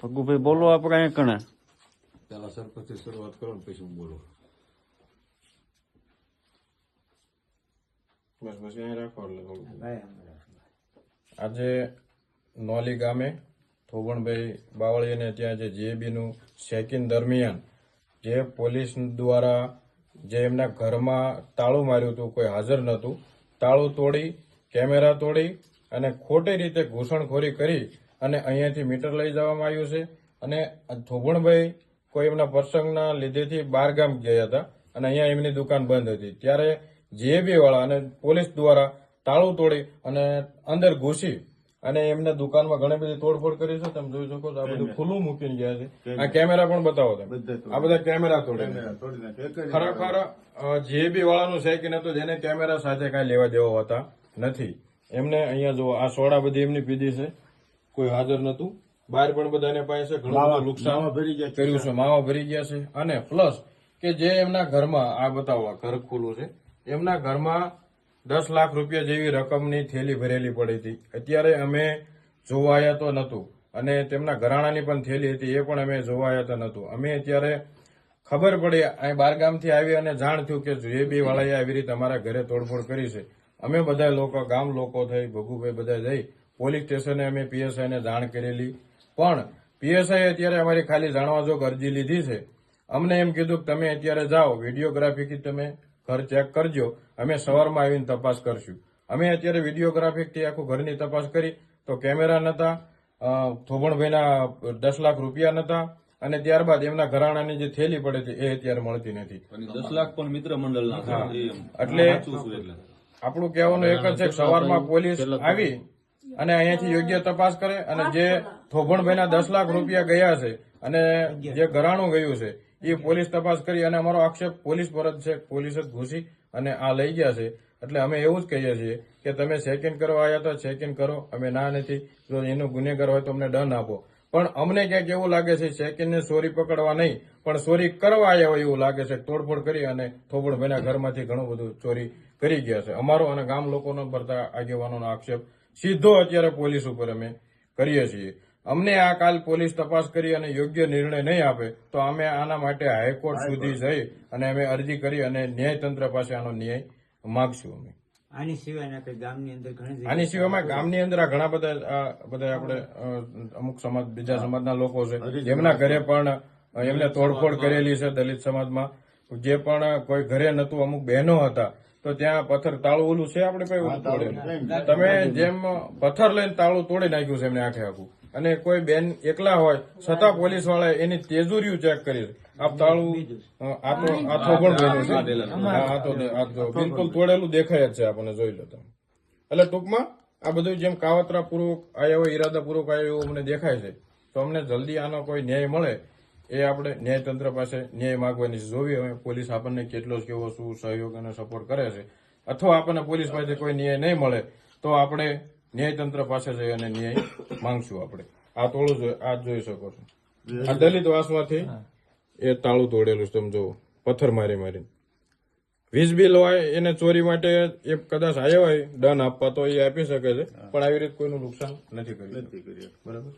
ભગુભાઈ બોલો આપણે અહીંયા કણે પેલા સરપંચથી શરૂઆત કરો ને પછી હું બોલું. બસ બસ અહીં રાખો એટલે આજે નોલી ગામે થોબણભાઈ બાવળીને ત્યાં જે જીએબીનું ચેકિંગ દરમિયાન જે પોલીસ દ્વારા જે એમના ઘરમાં તાળું માર્યું હતું, કોઈ હાજર નહોતું, તાળું તોડી કેમેરા તોડી અને ખોટી રીતે ઘૂસણખોરી કરી અને અહીંયાથી મીટર લઈ જવામાં આવ્યું છે. અને થોબણભાઈ કોઈ એમના પ્રસંગના લીધેથી બહાર ગામ ગયા હતા અને અહીંયા એમની દુકાન બંધ હતી, ત્યારે જીએબી વાળા અને પોલીસ દ્વારા તાળું તોડી અને અંદર ઘૂસી અને એમના દુકાનમાં ઘણી બધી તોડફોડ કરી છે. તમે જોઈ શકો છો, આ બધું ખુલ્લું મૂકીને ગયા છે. આ કેમેરા પણ બતાવો તમે, આ બધા કેમેરા તોડી. ખરેખર જીએબી વાળાનું સેકિંગ હતું જેને કેમેરા સાથે કઈ લેવા દેવા હોતા નથી. એમને અહીંયા જો આ સોડા બધી એમની પીધી છે, કોઈ હાજર નતું. બહાર પણ બધાને પાસે ઘણું બધું નુકસાન કર્યું છે, માવા ભરી ગયા છે. અને પ્લસ કે જે એમના ઘરમાં આ બતાવો, ઘર ખુલ્લું છે, એમના ઘરમાં 10 લાખ રૂપિયા જેવી રકમની થેલી ભરેલી પડી હતી. અત્યારે અમે જોવાયા તો નતું અને તેમના ઘરાણાની પણ થેલી હતી, એ પણ અમે જોવાયા તો નતું. અમે અત્યારે ખબર પડી અહીં બારગામથી આવી અને જાણ થયું કે જીએબી વાળાએ આવી રીતે અમારા ઘરે તોડફોડ કરી છે. અમે બધા લોકો, ગામ લોકો થઈ, ભગુભાઈ બધા જઈ પોલીસ સ્ટેશને અમે પીએસઆઈને જાણ કરેલી. પણ પીએસઆઈ અત્યારે અમારી ખાલી જાણવા જોગ અરજી લીધી છે. અમને એમ કીધું કે તમે અત્યારે જાઓ, વિડીયોગ્રાફીથી તમે ઘર ચેક કરજો, અમે સવારમાં આવીને તપાસ કરશું. અમે અત્યારે વિડીયોગ્રાફીથી આખું ઘરની તપાસ કરી તો કેમેરા નતા, થોબણભાઈના 10 લાખ રૂપિયા નતા અને ત્યારબાદ એમના ઘરાણાની જે થેલી પડે છે એ અત્યારે મળતી નથી. 10 લાખ પણ મિત્ર મંડળના. એટલે આપણું કહેવાનું એક જ છે કે સવારમાં પોલીસ આવી અને અહીંયાથી યોગ્ય તપાસ કરે અને જે થોભણભાઈના 10 લાખ રૂપિયા ગયા છે અને જે ઘરાણું ગયું છે એ પોલીસ તપાસ કરી. અને અમારો આક્ષેપ પોલીસ પર જ છે, પોલીસ જ ઘૂસી અને આ લઈ ગયા છે. એટલે અમે એવું જ કહીએ છીએ કે તમે ચેકિંગ કરવા આવ્યા તો ચેકિંગ કરો, અમે ના નથી. જો એનો ગુનેગાર હોય તો અમને દંડ આપો. પણ અમને ક્યાંક એવું લાગે છે ચેકિંગને ચોરી પકડવા નહીં પણ ચોરી કરવા આવ્યા હોય એવું લાગે છે. તોડફોડ કરી અને થોબણભાઈના ઘરમાંથી ઘણું બધું ચોરી કરી ગયા છે. અમારો અને ગામ લોકોનો બધા આગેવાનોનો આક્ષેપ સીધો અત્યારે પોલીસ ઉપર અમે કરીએ છીએ. અમને આ કાલ પોલીસ તપાસ કરી અને યોગ્ય નિર્ણય નહીં આપે તો અમે આના માટે હાઈકોર્ટ સુધી જઈ અને અમે અરજી કરી અને ન્યાયતંત્ર પાસે આનો ન્યાય માગશું. અમે આની સિવાય ગામની અંદર ગામની અંદર આ ઘણા બધા આપણે અમુક સમાજ, બીજા સમાજના લોકો છે જેમના ઘરે પણ એમને તોડફોડ કરેલી છે. દલિત સમાજમાં જે પણ કોઈ ઘરે નતું, અમુક બહેનો હતા તો ત્યાં પથ્થર, તાળું ઓલું છે આપણે કઈ તમે જેમ પથ્થર લઈને તાળું તોડી નાખ્યું છે એમને આખે આખું. અને કોઈ બેન એકલા હોય છતાં પોલીસ વાળાએ એની તેજુરીઓ ચેક કરી. આ તાળું આ થોભણ બહેનું છે, આ બિલકુલ તોડેલું દેખાય જ છે આપણને, જોઈ લો તમે. એટલે ટૂંકમાં આ બધું જેમ કાવતરા પૂર્વક આવ્યા હોય, ઈરાદા પૂર્વક આવ્યા એવું અમને દેખાય છે. તો અમને જલ્દી આનો કોઈ ન્યાય મળે એ આપણે ન્યાયતંત્ર પાસે ન્યાય માગવાની છે. જોવી હવે પોલીસ આપણને કેટલો કેવો શું સહયોગ અને સપોર્ટ કરે છે. અથવા આપણને પોલીસ પાસે કોઈ ન્યાય નહીં મળે તો આપણે ન્યાયતંત્ર પાસે જઈ અને ન્યાય માંગશું. આપણે આ તોડું આ જોઈ શકો છો, આ દલિત વાસમાંથી એ તાળું તોડેલું છે. તમે જુઓ, પથ્થર મારી મારીને. વીજ બિલ હોય એને ચોરી માટે એ કદાચ આવ્યો હોય દંડ આપવા તો એ આપી શકે છે, પણ આવી રીતે કોઈનું નુકસાન નથી કર્યું. બરાબર.